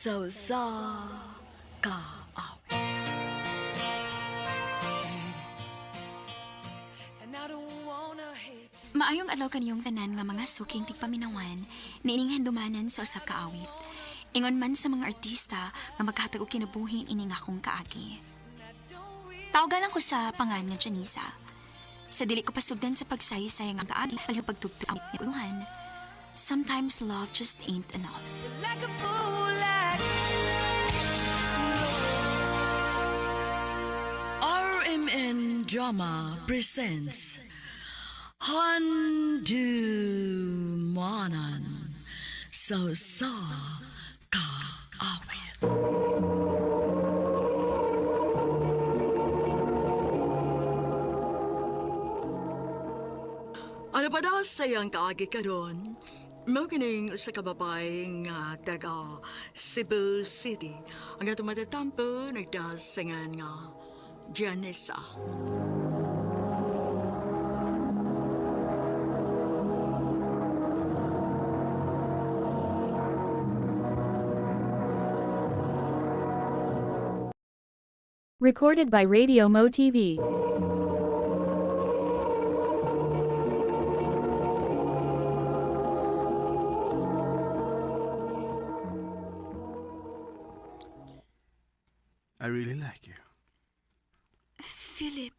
sa ka. Maayong adlaw kaniyong tanan nga mga suking tigpaminawan na ining handumanan sa usa ka awit. Ingon man sa mga artista nga maghatag og kinabuhi ining akong kaagi. Tawagan ko sa pangan nga Janisa. Sa dili ko pasugdan sa pagsayay-sayang ang kaagi palihog pagtugtog sa ni uluhan. Sometimes love just ain't enough. RMN Drama presents Handumanan sa ka awit. Ano pa daw sayang kaagi karon? Mao kining sa kababay nga taga Cebu City. Ang atong matatampo nagdasangan nga Janessa. Recorded by Radio Mo TV. I really like you. Philip,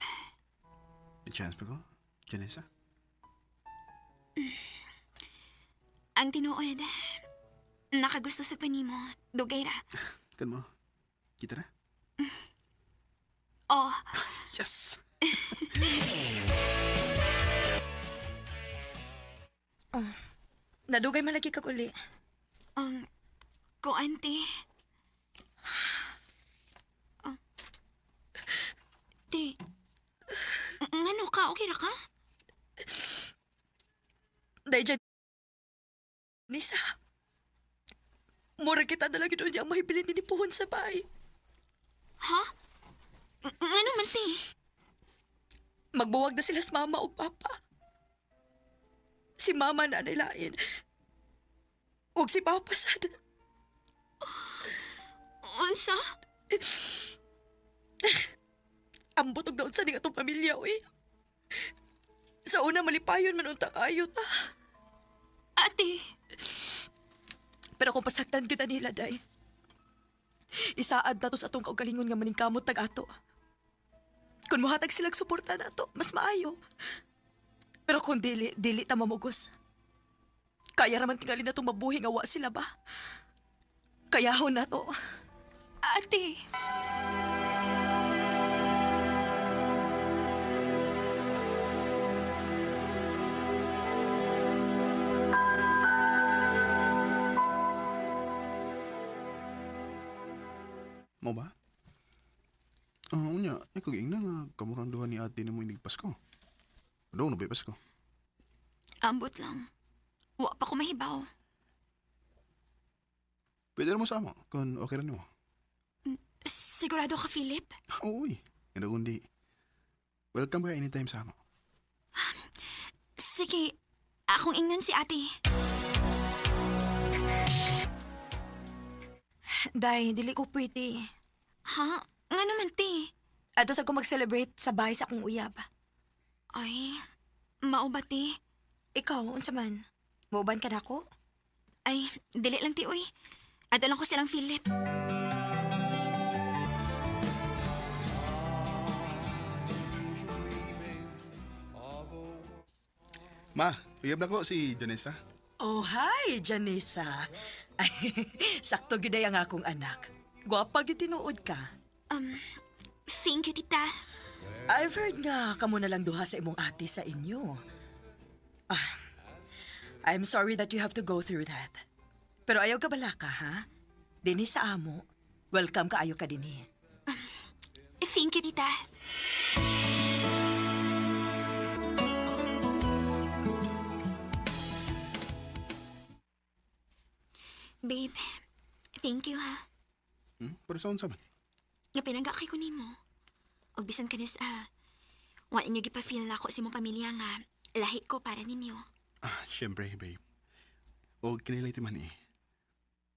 May chance pa ko, Janessa? ang tinuod, nakagusto sa panimo, dugay ra. Kan mo? Kita na? Oh, Yes! Nadugay man lagi kag uli. ko auntie. Ti, ngano ka? Okay ra ka? Dahil dyan, Nisa, mura kita na lang doon niya mahibili ni Puhon sa bahay. Ha? Ngano man ti? Magbuwag na sila sa mama o papa. Si mama na nilain. Huwag si papa sad. Unsa? Ang butog na unsa ni atong pamilya, uy. Sa una malipayon man unta kayo ta. Ate, Pero kung pasaktan kita nila, day. Isaad na to sa atong kaugalingon nga maningkamot tag ato. Kung muhatag silang suporta na to, mas maayo. Pero kung dili ta mamugos. Kaya raman tingali na itong mabuhi nga wa sila ba? Kayahon na to. ate. Mo ba? Unya, ikaw giingna nga kamuranduhan ni ate ni mo inig Pasko. Ano na ba Pasko? Ambot lang. Wa pa ko mahibaw. Pwede na mo sama kung okay rin mo. Sigurado ka, Philip? Uy, ano kundi. Welcome ka anytime sama. Sige, akong ingnan si ate. Day, dili ko pretty. Ha? Nga naman, ti? Ato sa ko mag-celebrate sa bahay sa akong uyab. Ay, mao ba, ti? Ikaw, unsa man? Mauban ka na ako? Ay, dili lang, ti, uy. Ato lang ko silang Philip. Ma, uyab na ko si Janessa. Oh, hi, Janessa. Ay, sakto gid ang akong anak. Gwapa gid tinuod ka. Thank you, tita. I've heard nga kamo na lang duha sa imong ate sa inyo. I'm sorry that you have to go through that. Pero ayaw ka bala ka, ha? Dini sa amo. Welcome ka, ayaw ka dini. Thank you, tita. Babe, thank you, ha. Para sa unsa man? Nga pinagakay ko nimo. Og bisan ka sa wa inyo gipa-feel na ako sa imong pamilya nga lahi ko para ninyo. Siyempre, babe. O kinilay ti man eh.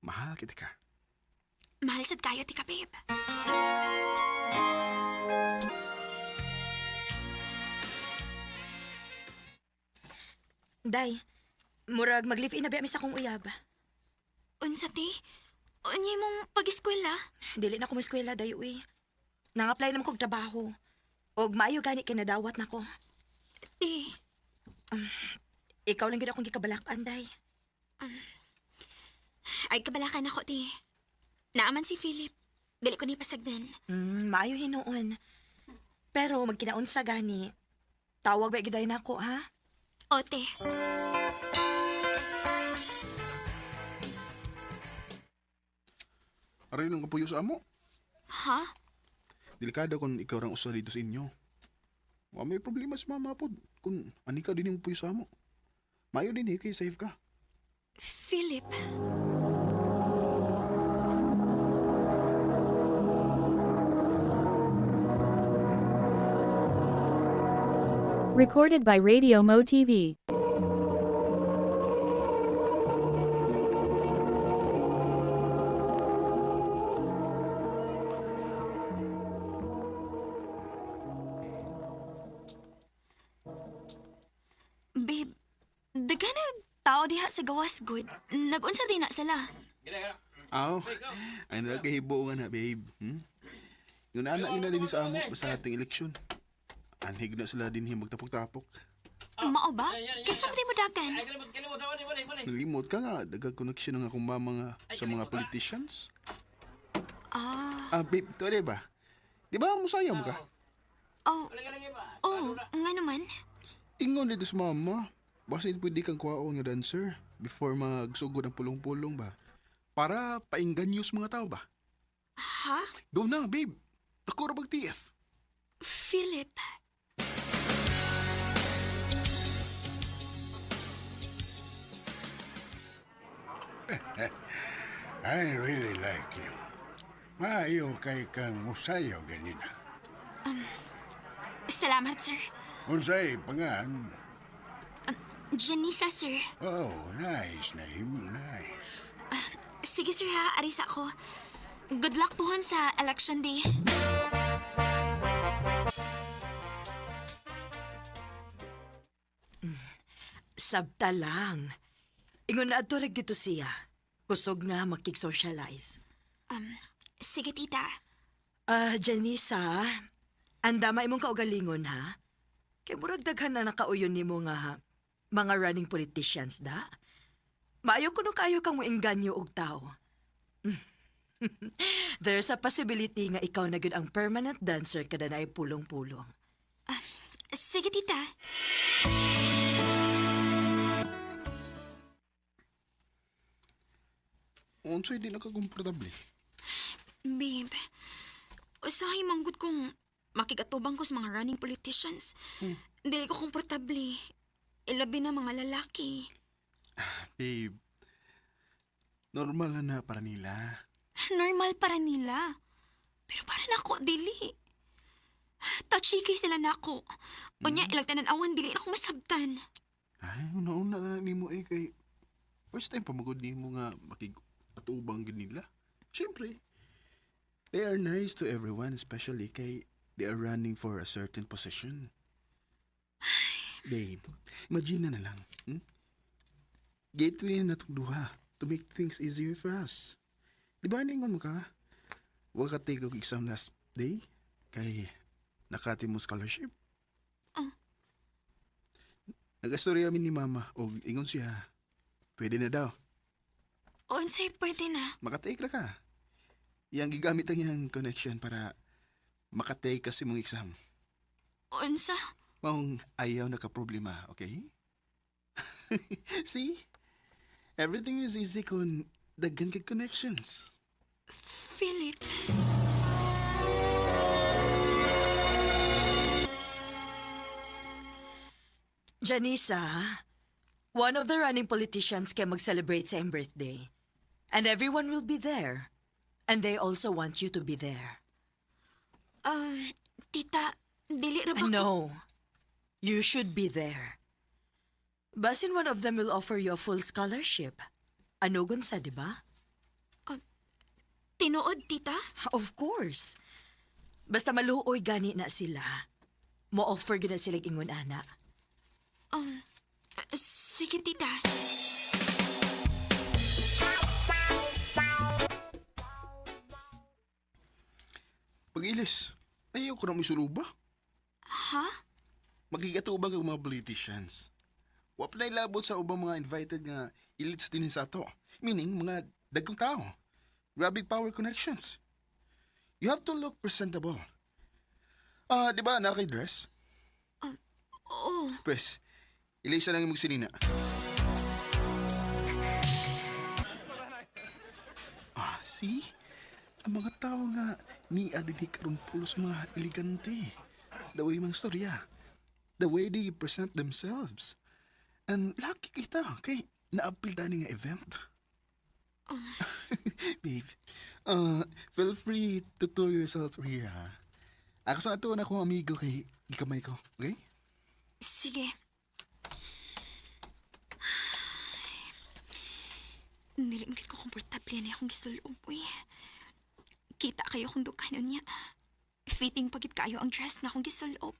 Mahal kita ka. Mahal sad kayo, tika, babe. Day, murag mag-live-in na ba mi sa akong uyab? Unsa, ti? Unyay mong pag-eskwela? Dili na ko mo eskwela, day, uy. Nang-apply naman kong trabaho. Og maayo gani kay nadawat na ko. Ti, Ikaw lang gid akong gikabalakan, day. ay kabalakan ako, ti. Naaman si Philip. Dili ko ni pasagdan. Maayo hinuon. Pero magkinaunsa gani. Tawag ba giday na ako, ha? O, te. Aray nang kapuyo sa amo. Ha? Delikado kung ikaw rang usa dito sa inyo. Wa may problema sa mama pod. Kung ani ka din yung puyo sa amo. Mayo din kay safe ka. Philip. Recorded by Radio Mo TV. Babe, daga na tao diha sa gawas good. Nag-unsa din na sila. Aw, ay nakahibo nga na, babe. Yung anak yun na din sa amo sa ating eleksyon. Anhig na sila din yung magtapok-tapok. Mao ba? Kaysa di mo dagan. Nalimot ka nga, dagag connection ng akong mama nga sa mga politicians. Babe, to ba? Di ba musayam ka? Oh, nga naman. Ingon dito sa mama. Basta pwede kang kuhaon nga dancer before magsugod ang pulong-pulong ba? Para painganyos mga tao ba? Ha? Go na, babe. Takura bag TF. Philip. I really like you. Maayo kay kang musayaw ganina. Salamat, sir. Unsay pangan? Janisa, sir. Oh, nice name, nice. Sige, sir, ha. Arisa ako. Good luck pohon sa election day. Sabta lang. Ingon na adto gito siya. Kusog nga makig-socialize. Sige, tita. Janisa, andama imong kaugalingon, ha? Kay murag daghan na nakauyon nimo nga mga running politicians, da? Maayo kuno kayo kang moengganyo og tao. There's a possibility nga ikaw na gyud ang permanent dancer kada na ay pulong-pulong. Sige, tita. Unsay di nakakomportable. Babe, usahay manggod kong makigatubang ko sa mga running politicians. Dili ko komportable. Ilabi na mga lalaki. Babe, normal na para nila. Normal para nila. Pero para nako, dili. Touchy kay sila nako. Unya, ilang tanan-awan, dili na ako masabtan. Ay, una-una na nimo kay first time pamagod nimo nga makig-atubang gid nila. Siyempre, they are nice to everyone, especially kay they are running for a certain position. Babe, imagine na lang. Gateway na itong duha to make things easier for us. Di ba ningon mo ka? Huwag ka take og exam last day kay nakati mo scholarship. Nag-astorya amin ni mama o ingon siya. Pwede na daw. Unsay pwede na. Makatake na ka. Yang gigamit ang iyang connection para makatake kasi mong exam. Unsa? Maong ayaw na ka-problema, okay? See? Everything is easy kung daghan kag connections. Philip. Janisa, one of the running politicians kay mag-celebrate sa iyong birthday. And everyone will be there. And they also want you to be there. Tita, dili ra ba ko- No, you should be there. Basin one of them will offer you a full scholarship. Ano gunsa, di ba? Tinuod, tita? Of course. Basta maluoy gani na sila. Mo-offer gina sila ingon ana. Sige, tita. Pag-ilis, ayaw ko na may suruba. Ha? Magigatuubang kag mga politicians. Wa pa na ilabot sa ubang mga invited nga elites din sa ato. Meaning, mga dagkong tao. Grabe power connections. You have to look presentable. Di ba naka-dress? Oo. Pwes, ilisa lang yung magsinina. See? Ang mga tao nga ni adili karon pulos mga elegante. The way mga storya. The way they present themselves. And lucky kita, kay naapil tani nga event. Babe, feel free to tour yourself here, ha? Ako sa ato na akong amigo kay gikamay ko, okay? Sige. Dili magit ko komportable na akong gisulob, uy. Kita kayo kung dukanon niya. Fitting pagit kayo ang dress nga akong gisulob.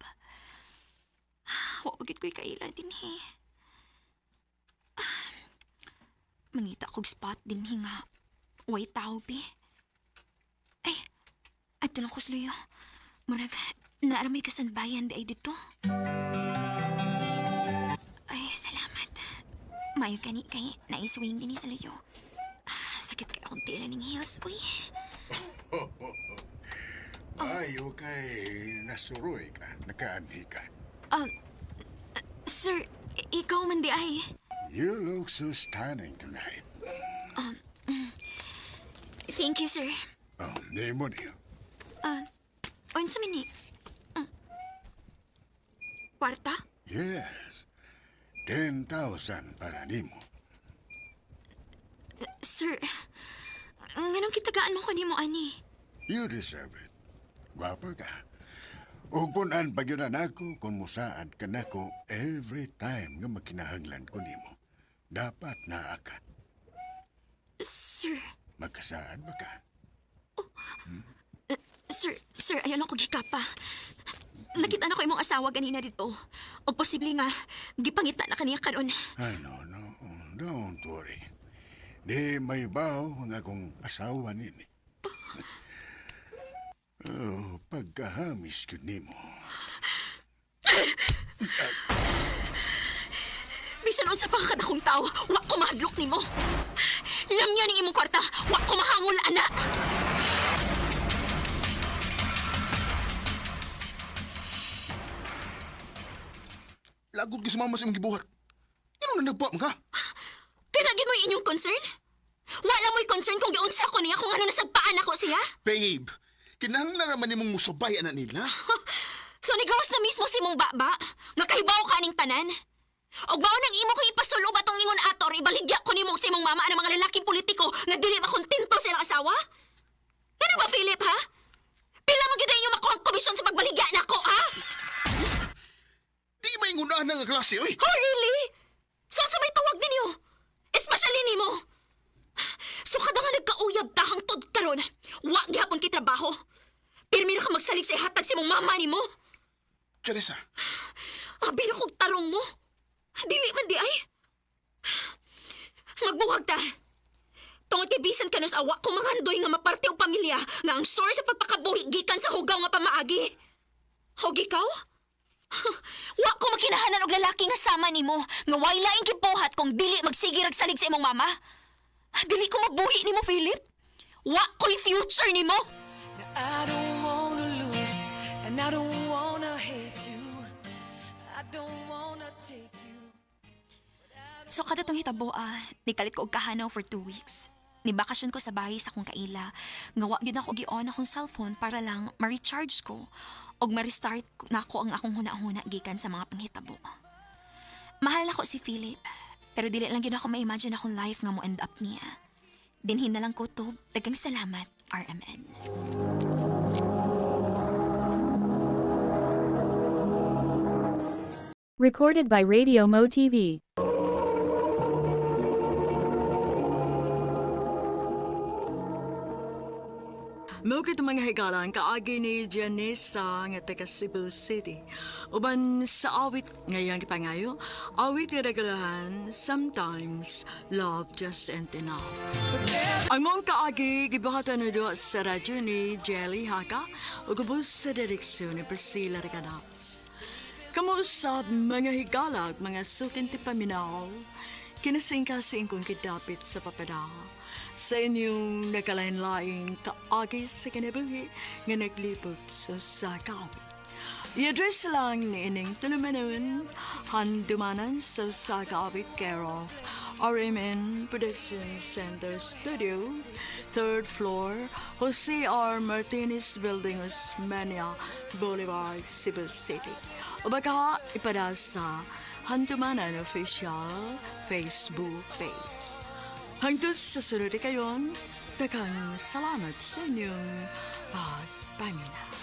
Wa pagit ko'y kaila din, he. Mangita kog spot din, he, nga. Way tao, be. Ay, ato lang ko sluyo. Murag, naaramay kasanbayan di ay dito. Ay, salamat. Mayo kani kay naiswing din ni sa layo. Sakit kay akong tira ng heels, uy. Maayo kay nasuroy ka, nakaanhi ka. Sir, ikaw man di ay. You look so stunning tonight. Thank you, sir. Di mo niyo. Unsa man ni? Kwarta? Yes. 10,000 para nimo. Sir, nganong kitagaan mo ko ni mo, ani? You deserve it. Gwapa ka. Ug punan pagyunan ako kung musaad ka nako every time nga makinahanglan ko nimo. Dapat naa ka. Sir, Magkasaad ba ka? sir, ayaw lang ko gikapa. Nakita na ko imong asawa ganina dito. O posible nga, gipangita na kaniya karon. No. Don't worry. Di may baw ang akong asawa nini. Pagkahamis yun nimo. Bisan unsa pa ka akong tao, wa ko mahadlok nimo. Lam niya ning imong kwarta, wa ko mahangol, ana. Lagod ka sumama sa imong gibuhat. Ano na nagpa ka? Pinagin mo yung inyong concern? Wala mo'y concern kung giunsa ko niya kung ano nasagpaan ako siya? Babe, kinahanglan naman nimong musabay ana nila. So nigawas na mismo si mong baba, nga kahibaw ka ning tanan. Og mao nang imo ko ipasulo ba tong ingon ator, ibaligya ko nimo sa imong mama ang mga lalaking politiko nga dili makontento silang asawa? Ano ba, Philip, ha? Pila mo gyud inyo makuha ang komisyon sa pagbaligya nako, ha? Di ba yung unahan nga klase, oy? Oh, really? So sa may tawag ninyo? Especially nimo? So kada nga nagkauyab ta hangtod karon, wa gyapon kay trabaho. Pirmi ra ka magsalig sa ihatag si mong mama nimo. Teresa, Abi na kong tarong mo. Dili man di ay. Magbuwag ta. Tungod kay bisan ka nos awa ko mangandoy nga maparte og pamilya nga ang source sa pagpakabuhi gikan sa hugaw nga pamaagi. Hog ikaw? Wa ko makinahanan og lalaki nga sama nimo nga way laing gibuhat kung dili magsige rag salig sa imong mama. Dili ko mabuhi nimo, Philip. Wa ko'y future nimo. I don't wanna lose you, and I don't wanna hate you. I don't wanna take you. So kada tong hitabo, nikalit ko og kahanaw for 2 weeks. Nibakasyon ko sa bahay sa akong kaila. Nga wa gyud ako gi-on akong cellphone para lang ma-recharge ko og ma-restart na ako ang akong huna-huna gikan sa mga panghitabo. Mahal ako si Philip, pero dili lang gyud ako ma-imagine akong life nga mo end up niya. Dinhin na lang ko to. Daghang salamat, RMN. Recorded by Radio Mo TV. Mao kit mga higalan kaagi ni Janessa nga taga Cebu City. Uban sa awit ngayang ipangayo, awit nga regalahan, sometimes love just ain't enough. Ang mong kaagi gibahatan na doon sa radyo ni Jelly Haka o gubos sa direksyon ni Priscilla Ricadas. Kamusta mga higalag, mga sukin ti paminaw, kinasing-kasing kong kidapit sa papada. Sa inyong nagkalain-laing kaagi sa kinabuhi nga naglipot sa sakawit. I-address lang ni ining tulumanon, handumanan sa sakawit care of RMN Production Center Studio, 3rd floor, Jose R. Martinez Building, Osmeña Boulevard, Cebu City. O baka ipada sa Handumanan Official Facebook page. Hangtod sa sunod kayon, daghang salamat sa inyong pagpamina.